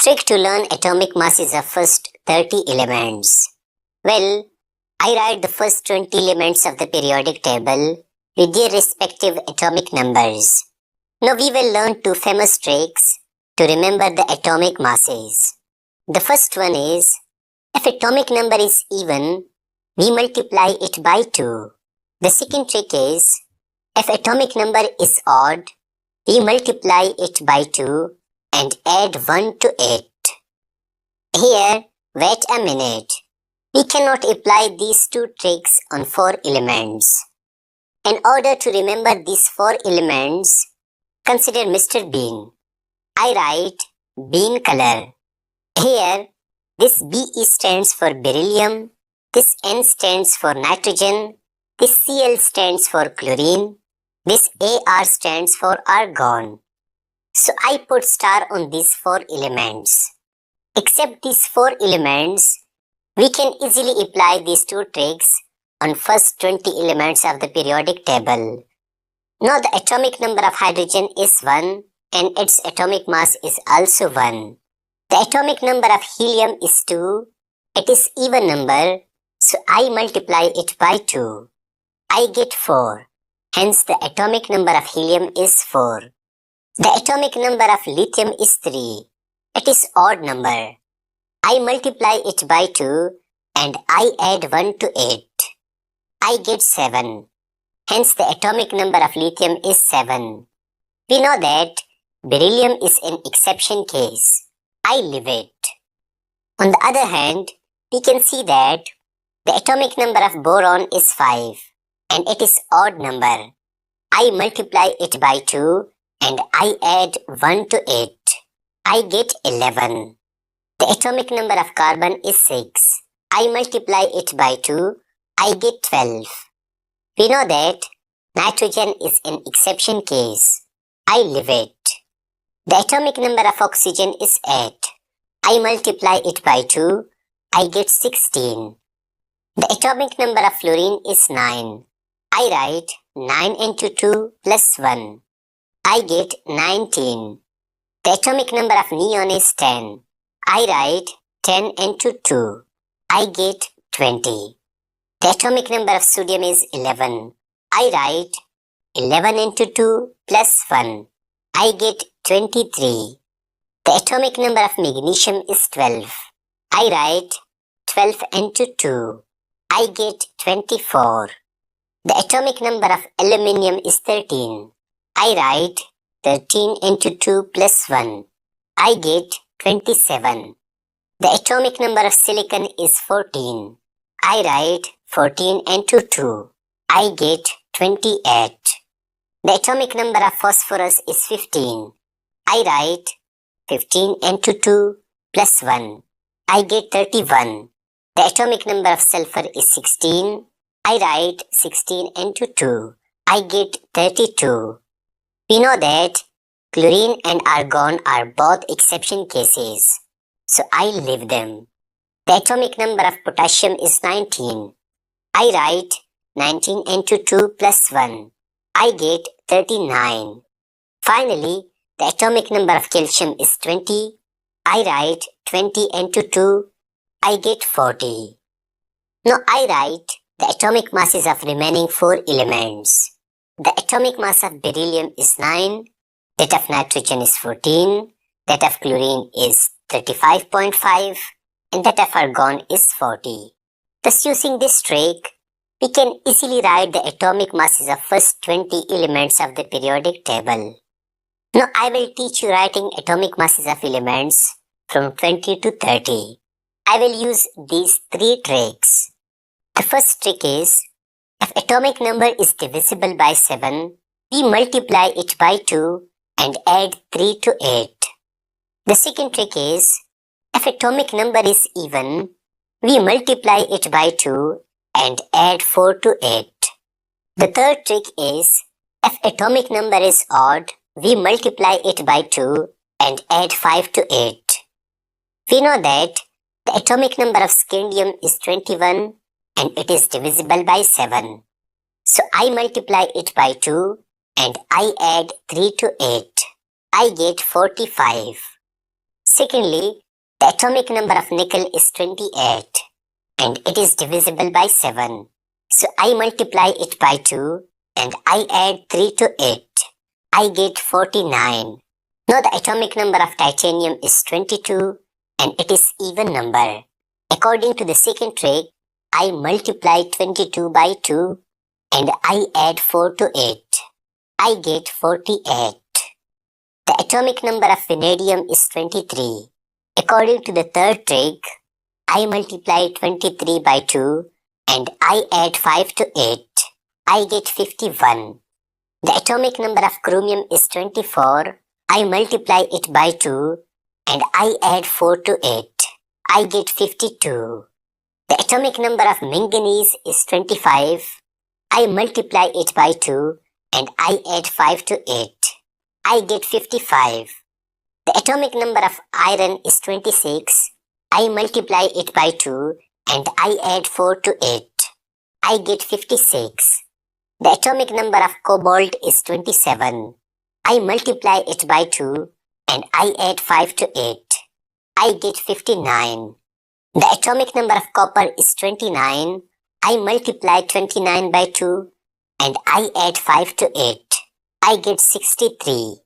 Trick to learn atomic masses of first 30 elements. Well, I write the first 20 elements of the periodic table with their respective atomic numbers. Now we will learn two famous tricks to remember the atomic masses. The first one is, if atomic number is even, we multiply it by 2. The second trick is, if atomic number is odd, we multiply it by 2 and add 1 to it. Here, wait a minute. We cannot apply these two tricks on 4 elements. In order to remember these 4 elements, consider Mr. Bean. I write bean color. Here, this B stands for beryllium, this N stands for nitrogen, this Cl stands for chlorine, this Ar stands for argon. So I put star on these 4 elements. Except these 4 elements, we can easily apply these two tricks on first 20 elements of the periodic table. Now the atomic number of hydrogen is 1 and its atomic mass is also 1. The atomic number of helium is 2. It is even number, so I multiply it by 2. I get 4. Hence the atomic number of helium is 4. The atomic number of lithium is 3. It is odd number. I multiply it by 2 and I add 1 to it. I get 7. Hence the atomic number of lithium is 7. We know that beryllium is an exception case. I leave it. On the other hand, we can see that the atomic number of boron is 5 and it is odd number. I multiply it by 2 and I add 1 to it. I get 11. The atomic number of carbon is 6. I multiply it by 2. I get 12. We know that nitrogen is an exception case. I leave it. The atomic number of oxygen is 8. I multiply it by 2. I get 16. The atomic number of fluorine is 9. I write 9 into 2 plus 1. I get 19. The atomic number of neon is 10. I write 10 into 2. I get 20. The atomic number of sodium is 11. I write 11 into 2 plus 1. I get 23. The atomic number of magnesium is 12. I write 12 into 2. I get 24. The atomic number of aluminium is 13. I write 13 into 2 plus 1. I get 27. The atomic number of silicon is 14. I write 14 into 2. I get 28. The atomic number of phosphorus is 15. I write 15 into 2 plus 1. I get 31. The atomic number of sulfur is 16. I write 16 into 2. I get 32. We know that chlorine and argon are both exception cases, so I leave them. The atomic number of potassium is 19. I write 19 into 2 plus 1. I get 39. Finally, the atomic number of calcium is 20. I write 20 into 2. I get 40. Now I write the atomic masses of remaining 4 elements. The atomic mass of beryllium is 9. That of nitrogen is 14. That of chlorine is 35.5. And that of argon is 40. Thus using this trick, we can easily write the atomic masses of first 20 elements of the periodic table. Now I will teach you writing atomic masses of elements from 20 to 30. I will use these 3 tricks. The first trick is, if atomic number is divisible by 7, we multiply it by 2 and add 3 to it. The second trick is, if atomic number is even, we multiply it by 2 and add 4 to it. The third trick is, if atomic number is odd, we multiply it by 2 and add 5 to it. We know that the atomic number of scandium is 21 and it is divisible by 7. So I multiply it by 2 and I add 3 to it. I get 45. Secondly, the atomic number of nickel is 28 and it is divisible by 7. So I multiply it by 2 and I add 3 to it. I get 49. Now the atomic number of titanium is 22 and it is even number. According to the second trick, I multiply 22 by 2 and I add 4 to it. I get 48. The atomic number of vanadium is 23. According to the third trick, I multiply 23 by 2 and I add 5 to it. I get 51. The atomic number of chromium is 24. I multiply it by 2 and I add 4 to it. I get 52. The atomic number of manganese is 25. I multiply it by 2 and I add 5 to it. I get 55. The atomic number of iron is 26. I multiply it by 2 and I add 4 to it. I get 56. The atomic number of cobalt is 27. I multiply it by 2 and I add 5 to it. I get 59. The atomic number of copper is 29. I multiply 29 by 2 and I add 5 to it. I get 63.